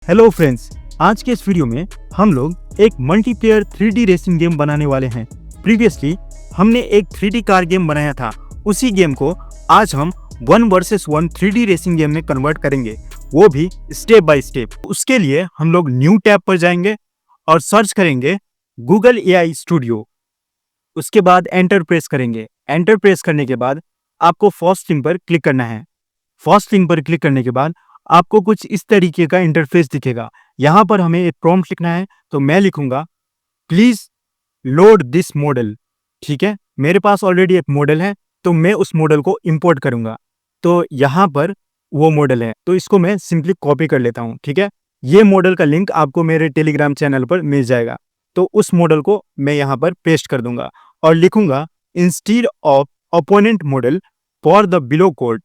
Hello friends, आज के इस वीडियो में हम लोग एक मल्टीप्लेयर 3D रेसिंग गेम बनाने वाले हैं। प्रीवियसली हमने एक 3D कार गेम बनाया था, उसी गेम को आज हम 1 वर्सेस 1 3D रेसिंग गेम में कन्वर्ट करेंगे, वो भी स्टेप बाय स्टेप। उसके लिए हम लोग न्यू टैब पर जाएंगे और सर्च करेंगे गूगल एआई स्टूडियो। उसके बाद एंटर प्रेस करेंगे। एंटर प्रेस करने के बाद आपको फर्स्ट लिंक पर क्लिक करना है। फर्स्ट लिंक पर क्लिक करने के बाद आपको कुछ इस तरीके का इंटरफेस दिखेगा। यहाँ पर हमें एक प्रॉम्प्ट लिखना है, तो मैं लिखूंगा प्लीज लोड दिस मॉडल। ठीक है, मेरे पास ऑलरेडी एक मॉडल है, तो मैं उस मॉडल को इंपोर्ट करूंगा। तो यहाँ पर वो मॉडल है, तो इसको मैं सिंपली कॉपी कर लेता हूँ। ठीक है, ये मॉडल का लिंक आपको मेरे टेलीग्राम चैनल पर मिल जाएगा। तो उस मॉडल को मैं यहाँ पर पेस्ट कर दूंगा और लिखूंगा instead of opponent model for the below code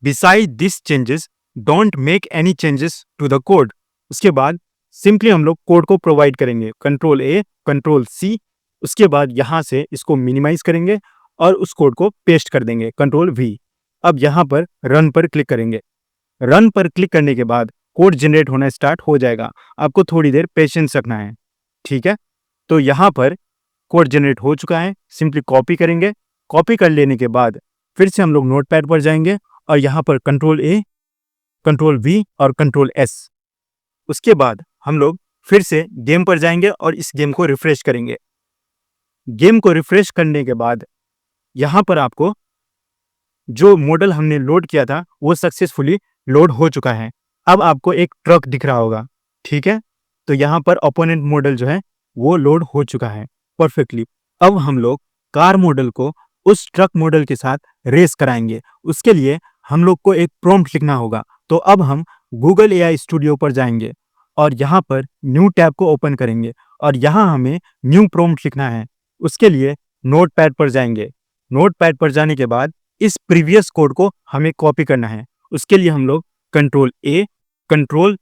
beside this changes don't make any changes to the code. उसके बाद सिंपली हम लोग कोड को प्रोवाइड करेंगे, कंट्रोल ए कंट्रोल सी। उसके बाद यहाँ से इसको मिनिमाइज करेंगे और उस कोड को पेस्ट कर देंगे, कंट्रोल वी। अब यहाँ पर रन पर क्लिक करेंगे। रन पर क्लिक करने के बाद कोड जनरेट होना स्टार्ट हो जाएगा। आपको थोड़ी देर पेशेंस रखना है। ठीक है, तो यहाँ पर कोड जनरेट हो चुका है। सिंपली कॉपी करेंगे। कॉपी कर लेने के बाद फिर से हम लोग नोटपैड पर जाएंगे और यहाँ पर कंट्रोल ए कंट्रोल वी और कंट्रोल एस। उसके बाद हम लोग फिर से गेम पर जाएंगे और इस गेम को रिफ्रेश करेंगे। गेम को रिफ्रेश करने के बाद यहाँ पर आपको जो मॉडल हमने लोड किया था वो सक्सेसफुली लोड हो चुका है। अब आपको एक ट्रक दिख रहा होगा। ठीक है, तो यहाँ पर ओपोनेंट मॉडल जो है वो लोड हो चुका है परफेक्टली। अब हम लोग कार मॉडल को उस ट्रक मॉडल के साथ रेस कराएंगे। उसके लिए हम लोग को एक प्रॉम्प्ट लिखना होगा। तो अब हम गूगल एआई स्टूडियो पर जाएंगे और यहाँ पर न्यू टैब को ओपन करेंगे और यहाँ हमें न्यू प्रॉम्प्ट लिखना है। उसके लिए नोटपैड पर जाएंगे। नोटपैड पर जाने के बाद इस प्रीवियस कोड को हमें कॉपी करना है। उसके लिए हम लोग कंट्रोल ए कंट्रोल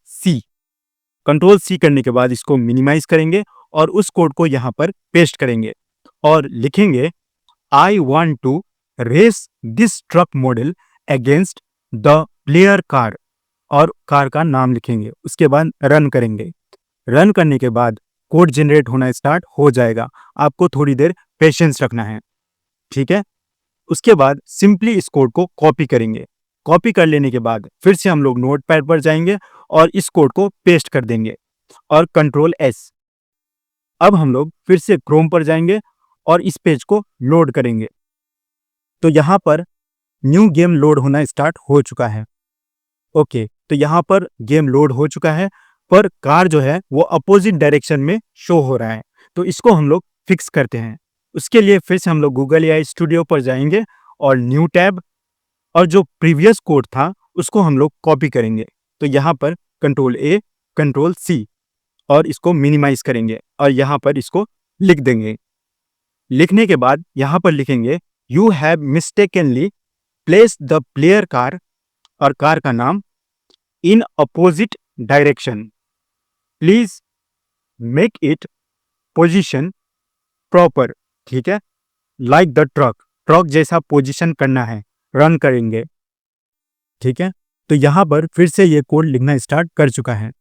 सी करने के बाद इसको मिनिमाइज करेंगे और उस कोड को यहाँ पर पेस्ट करेंगे और लिखेंगे I want to race this truck model against the player car और कार का नाम लिखेंगे। उसके बाद रन करेंगे। रन करने के बाद कोड जनरेट होना स्टार्ट हो जाएगा। आपको थोड़ी देर पेशेंस रखना है। ठीक है, उसके बाद सिंपली इस कोड को कॉपी करेंगे। कॉपी कर लेने के बाद फिर से हम लोग नोटपैड पर जाएंगे और इस कोड को पेस्ट कर देंगे और कंट्रोल एस। अब हम लोग फिर से क्रोम पर जाएंगे और इस पेज को लोड करेंगे। तो यहाँ पर न्यू गेम लोड होना स्टार्ट हो चुका है। ओके, तो यहाँ पर गेम लोड हो चुका है, पर कार जो है वो अपोजिट डायरेक्शन में शो हो रहा है। तो इसको हम लोग फिक्स करते हैं। उसके लिए फिर से हम लोग गूगल एआई स्टूडियो पर जाएंगे और न्यू टैब और जो प्रीवियस कोड था उसको हम लोग कॉपी करेंगे। तो यहाँ पर कंट्रोल ए कंट्रोल सी और इसको मिनिमाइज करेंगे और यहाँ पर इसको लिख देंगे। लिखने के बाद यहाँ पर लिखेंगे you have mistakenly place the player car और कार का नाम in opposite direction. Please make it position proper. ठीक है, लाइक द ट्रक जैसा पोजीशन करना है। रन करेंगे। ठीक है, तो यहाँ पर फिर से ये कोड लिखना स्टार्ट कर चुका है।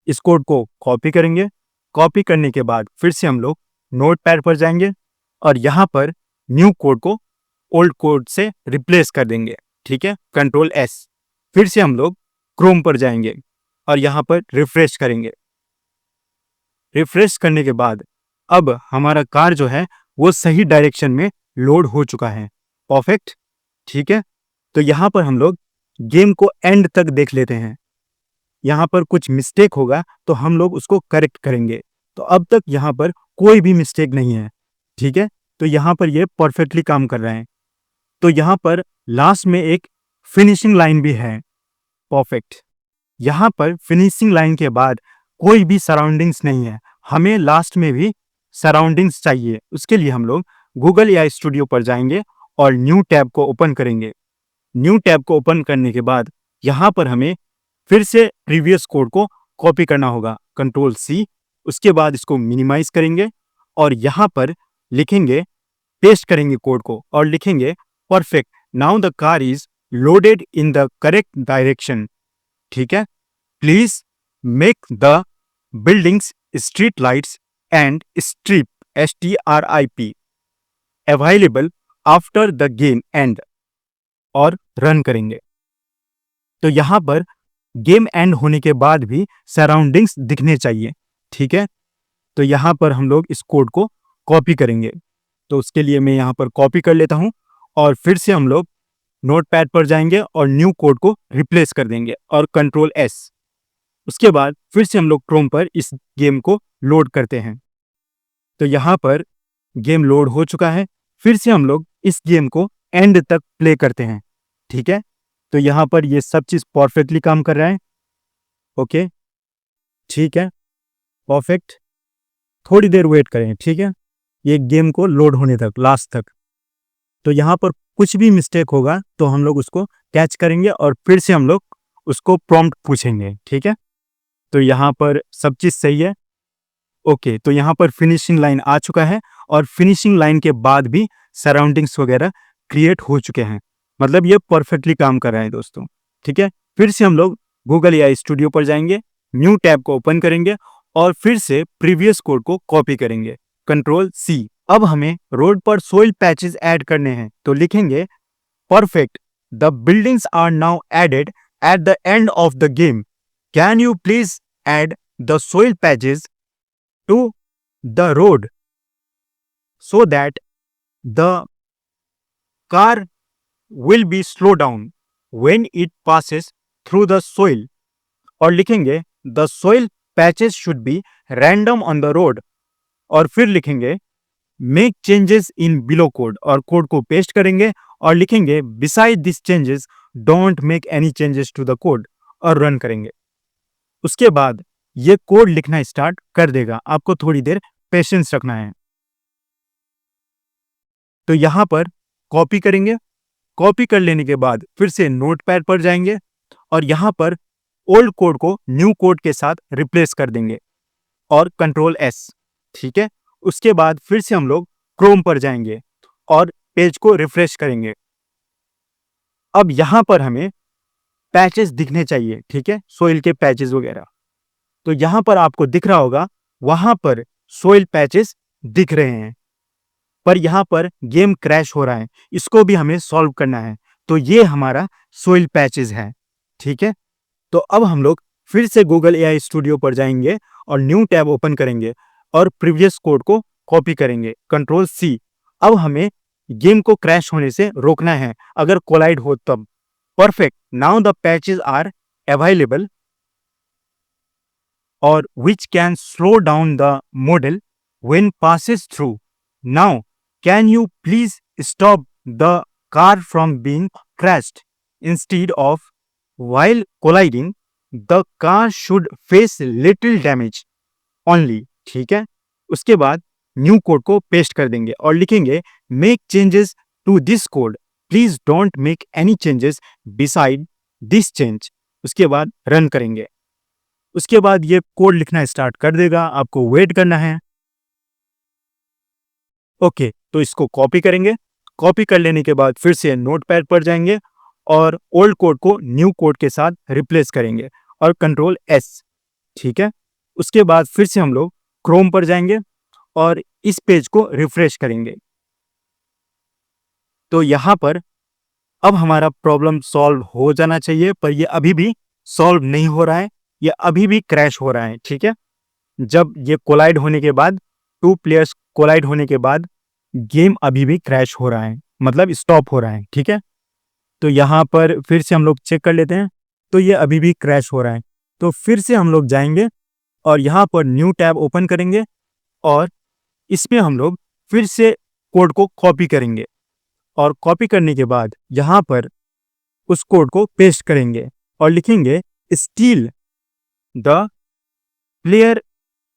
इस कोड को कॉपी करेंगे। कॉपी करने के बाद फिर से हम लोग नोटपैड पर जाएंगे और यहाँ पर न्यू कोड को ओल्ड कोड से रिप्लेस कर देंगे। ठीक है, कंट्रोल एस। फिर से हम लोग क्रोम पर जाएंगे और यहाँ पर रिफ्रेश करेंगे। रिफ्रेश करने के बाद अब हमारा कार जो है वो सही डायरेक्शन में लोड हो चुका है। परफेक्ट। ठीक है, तो यहाँ पर हम लोग गेम को एंड तक देख लेते हैं। यहाँ पर कुछ मिस्टेक होगा तो हम लोग उसको करेक्ट करेंगे। तो अब तक यहाँ पर कोई भी मिस्टेक नहीं है। ठीक है, तो यहाँ पर ये परफेक्टली काम कर रहे हैं। तो यहाँ पर लास्ट में एक फिनिशिंग लाइन भी है। परफेक्ट। यहाँ पर फिनिशिंग लाइन के बाद कोई भी सराउंडिंग्स नहीं है। हमें लास्ट में भी सराउंडिंग्स चाहिए। उसके लिए हम लोग गूगल एआई स्टूडियो पर जाएंगे और न्यू टैब को ओपन करेंगे। न्यू टैब को ओपन करने के बाद यहाँ पर हमें फिर से प्रीवियस कोड को कॉपी करना होगा, कंट्रोल सी। उसके बाद इसको मिनिमाइज करेंगे और यहाँ पर लिखेंगे, पेस्ट करेंगे कोड को और लिखेंगे perfect, now the car is loaded in the correct direction. ठीक है, please make the buildings street lights and strip STRIP available after the game and और रन करेंगे। तो यहाँ पर गेम एंड होने के बाद भी सराउंडिंग्स दिखने चाहिए, ठीक है। तो यहाँ पर हम लोग इस कोड को कॉपी करेंगे। तो उसके लिए मैं यहाँ पर कॉपी कर लेता हूँ और फिर से हम लोग नोटपैड पर जाएंगे और न्यू कोड को रिप्लेस कर देंगे और Ctrl+S। उसके बाद फिर से हम लोग क्रोम पर इस गेम को लोड करते हैं। तो यहाँ पर गेम लोड हो चुका है। फिर से हम लोग इस गेम को एंड तक प्ले करते हैं, ठीक है। तो यहाँ पर ये सब चीज परफेक्टली काम कर रहा है। ओके, ठीक है, परफेक्ट। थोड़ी देर वेट करें, ठीक है, ये गेम को लोड होने तक, लास्ट तक। तो यहाँ पर कुछ भी मिस्टेक होगा तो हम लोग उसको कैच करेंगे और फिर से हम लोग उसको प्रॉम्प्ट पूछेंगे, ठीक है। तो यहाँ पर सब चीज सही है। ओके, तो यहाँ पर फिनिशिंग लाइन आ चुका है और फिनिशिंग लाइन के बाद भी सराउंडिंग्स वगैरह क्रिएट हो चुके हैं। मतलब ये परफेक्टली काम कर रहा है दोस्तों, ठीक है। फिर से हम लोग गूगल एआई स्टूडियो पर जाएंगे, न्यू टैब को ओपन करेंगे और फिर से प्रीवियस कोड को कॉपी करेंगे, Ctrl+C। अब हमें रोड पर सोइल पैचेस ऐड करने हैं। तो लिखेंगे perfect, the buildings are now added at the end of the game, can you please add the soil patches to the road so that the car will be slow down when it passes through the soil। और लिखेंगे the soil patches should be random on the road और फिर लिखेंगे make changes in below code और code को paste करेंगे और लिखेंगे beside these changes don't make any changes to the code और रन करेंगे। उसके बाद ये कोड लिखना स्टार्ट कर देगा। आपको थोड़ी देर पेशेंस रखना है। तो यहां पर कॉपी करेंगे। कॉपी कर लेने के बाद फिर से नोटपैड पर जाएंगे और यहां पर ओल्ड कोड को न्यू कोड के साथ रिप्लेस कर देंगे और Ctrl+S, ठीक है। उसके बाद फिर से हम लोग क्रोम पर जाएंगे और पेज को रिफ्रेश करेंगे। अब यहां पर हमें पैचेस दिखने चाहिए, ठीक है, सोइल के पैचेस वगैरह। तो यहां पर आपको दिख रहा होगा, वहां पर सोइल पैचेस दिख रहे हैं, पर यहां पर गेम क्रैश हो रहा है। इसको भी हमें सॉल्व करना है। तो ये हमारा सोइल पैचेस है, ठीक है। तो अब हम लोग फिर से गूगल एआई स्टूडियो पर जाएंगे और न्यू टैब ओपन करेंगे और प्रीवियस कोड को कॉपी करेंगे, Ctrl+C। अब हमें गेम को क्रैश होने से रोकना है अगर कोलाइड हो तब। Perfect, now the patches are available or which can slow down the model when passes through. Now, can you please stop the car from being crashed? Instead of while colliding, the car should face little damage only, ठीक है। उसके बाद new code को paste कर देंगे और लिखेंगे make changes to this code, please don't make any changes beside this change। उसके बाद रन करेंगे। उसके बाद ये कोड लिखना स्टार्ट कर देगा। आपको वेट करना है। ओके, तो इसको कॉपी करेंगे। कॉपी कर लेने के बाद फिर से नोटपैड पर जाएंगे और ओल्ड कोड को न्यू कोड के साथ रिप्लेस करेंगे और Ctrl+S, ठीक है। उसके बाद फिर से हम लोग क्रोम पर जाएंगे और इस पेज को रिफ्रेश करेंगे। तो यहां पर अब हमारा प्रॉब्लम सॉल्व हो जाना चाहिए, पर ये अभी भी सॉल्व नहीं हो रहा है। ये अभी भी क्रैश हो रहा है, ठीक है। जब ये कोलाइड होने के बाद, टू प्लेयर्स कोलाइड होने के बाद गेम अभी भी क्रैश हो रहा है, मतलब स्टॉप हो रहा है, ठीक है। तो यहाँ पर फिर से हम लोग चेक कर लेते हैं। तो ये अभी भी क्रैश हो रहा है। तो फिर से हम लोग जाएंगे और यहाँ पर न्यू टैब ओपन करेंगे और इसमें हम लोग फिर से कोड को कॉपी करेंगे और कॉपी करने के बाद यहाँ पर उस कोड को पेस्ट करेंगे और लिखेंगे still the player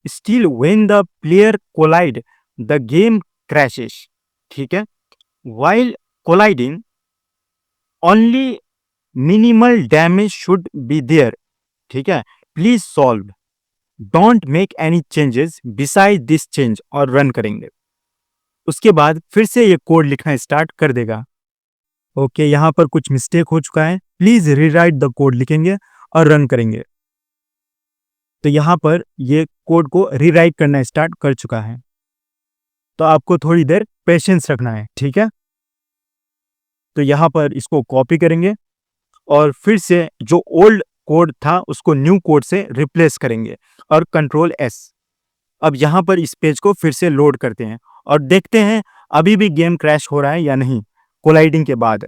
still when the player collide the game crashes, ठीक है। While colliding only minimal damage should be there, ठीक है। Please solve, don't make any changes beside this change और रन करेंगे। उसके बाद फिर से ये कोड लिखना स्टार्ट कर देगा। ओके, यहाँ पर कुछ मिस्टेक हो चुका है, प्लीज रीराइट द कोड लिखेंगे और रन करेंगे। तो यहाँ पर ये कोड को रीराइट करना स्टार्ट कर चुका है। तो आपको थोड़ी देर पेशेंस रखना है, ठीक है। तो यहाँ पर इसको कॉपी करेंगे और फिर से जो ओल्ड कोड था उसको न्यू कोड से रिप्लेस करेंगे और कंट्रोल एस। अब यहाँ पर इस पेज को फिर से लोड करते हैं और देखते हैं अभी भी गेम क्रैश हो रहा है या नहीं कोलाइडिंग के बाद,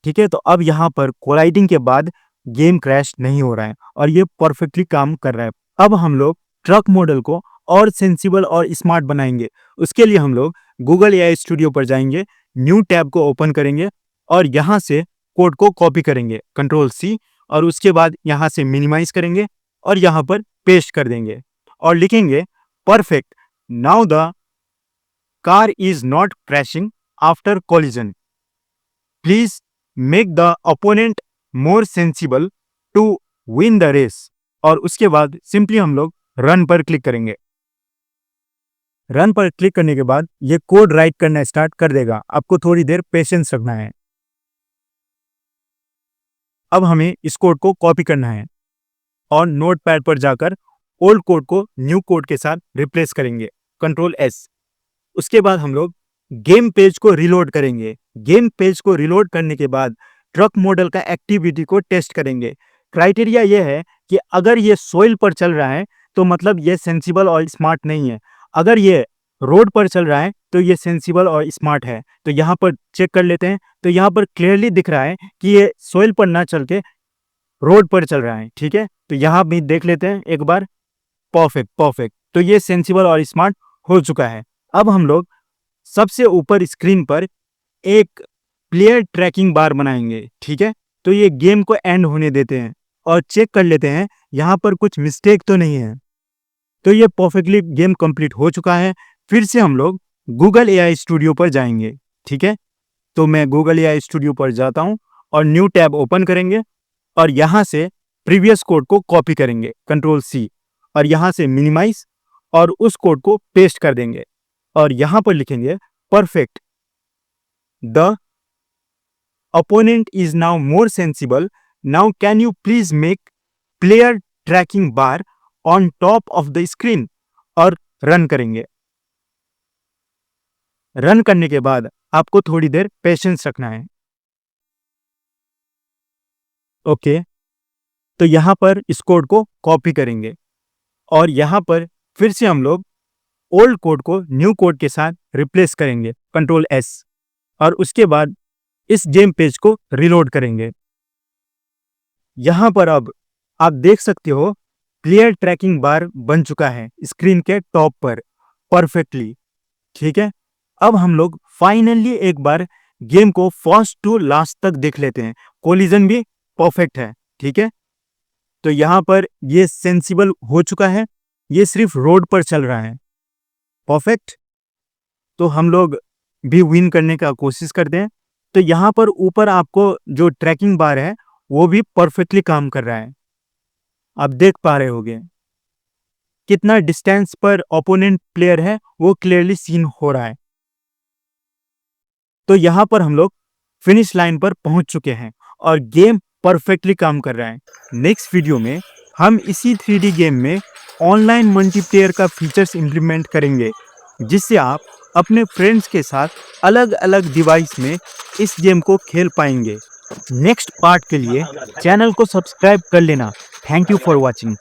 ठीक है। तो अब यहाँ पर कोलाइडिंग के बाद गेम क्रैश नहीं हो रहा है और ये परफेक्टली काम कर रहा है। अब हम लोग ट्रक मॉडल को और सेंसिबल और स्मार्ट बनाएंगे। उसके लिए हम लोग गूगल एआई स्टूडियो पर जाएंगे, न्यू टैब को ओपन करेंगे और यहाँ से कोड को कॉपी करेंगे कंट्रोल सी, और उसके बाद यहाँ से मिनिमाइज करेंगे और यहाँ पर पेस्ट कर देंगे और लिखेंगे perfect, now the car is not crashing after collision, please make the opponent more sensible to win the race. और उसके बाद सिंपली हम लोग रन पर क्लिक करेंगे। रन पर क्लिक करने के बाद ये कोड राइट करना स्टार्ट कर देगा। आपको थोड़ी देर पेशेंस रखना है। अब हमें इस कोड को कॉपी करना है और नोटपैड पर जाकर ओल्ड कोड को न्यू कोड के साथ रिप्लेस करेंगे कंट्रोल एस। उसके बाद हम लोग गेम पेज को रिलोड करेंगे। गेम पेज को रिलोड करने के बाद ट्रक मॉडल का एक्टिविटी को टेस्ट करेंगे। क्राइटेरिया यह है कि अगर ये सोइल पर चल रहा है तो मतलब ये सेंसिबल और स्मार्ट नहीं है, अगर ये रोड पर चल रहा है तो ये सेंसिबल और स्मार्ट है। तो यहाँ पर चेक कर लेते हैं। तो यहाँ पर क्लियरली दिख रहा है कि ये सोइल पर ना चल के रोड पर चल रहा है, ठीक है। तो यहाँ भी देख लेते हैं एक बार। परफेक्ट परफेक्ट, तो ये सेंसिबल और स्मार्ट हो चुका है। अब हम लोग सबसे ऊपर स्क्रीन पर एक प्लेयर ट्रैकिंग बार बनाएंगे, ठीक है। तो ये गेम को एंड होने देते हैं और चेक कर लेते हैं यहाँ पर कुछ मिस्टेक तो नहीं है। तो ये परफेक्टली गेम कंप्लीट हो चुका है। फिर से हम लोग गूगल एआई स्टूडियो पर जाएंगे, ठीक है। तो मैं गूगल एआई स्टूडियो पर जाता हूँ और न्यू टैब ओपन करेंगे और यहाँ से प्रीवियस कोड को कॉपी करेंगे कंट्रोल सी और यहाँ से मिनिमाइज और उस कोड को पेस्ट कर देंगे और यहाँ पर लिखेंगे perfect, the opponent is now more sensible, now can you please make player tracking bar on top of the screen और रन करेंगे। रन करने के बाद आपको थोड़ी देर पेशेंस रखना है। ओके, तो यहाँ पर इस कोड को कॉपी करेंगे और यहाँ पर फिर से हम लोग ओल्ड कोड को न्यू कोड के साथ रिप्लेस करेंगे कंट्रोल एस और उसके बाद इस गेम पेज को रिलोड करेंगे। यहां पर अब आप देख सकते हो प्लेयर ट्रैकिंग बार बन चुका है स्क्रीन के टॉप पर परफेक्टली, ठीक है। अब हम लोग फाइनली एक बार गेम को फर्स्ट टू लास्ट तक देख लेते हैं। कोलिजन भी परफेक्ट है, ठीक है। तो यहां पर ये सेंसिबल हो चुका है, ये सिर्फ रोड पर चल रहा है, परफेक्ट। तो हम लोग भी विन करने का कोशिश करते हैं। तो यहाँ पर ऊपर आपको जो ट्रैकिंग बार है वो भी परफेक्टली काम कर रहा है। आप देख पा रहे होंगे कितना डिस्टेंस पर ओपोनेंट प्लेयर है वो क्लियरली सीन हो रहा है। तो यहाँ पर हम लोग फिनिश लाइन पर पहुंच चुके हैं और गेम परफेक्टली काम कर रहा है। नेक्स्ट वीडियो में हम इसी 3D गेम में ऑनलाइन मल्टीप्लेयर का फीचर्स इंप्लीमेंट करेंगे जिससे आप अपने फ्रेंड्स के साथ अलग अलग डिवाइस में इस गेम को खेल पाएंगे। नेक्स्ट पार्ट के लिए चैनल को सब्सक्राइब कर लेना। Thank you for watching.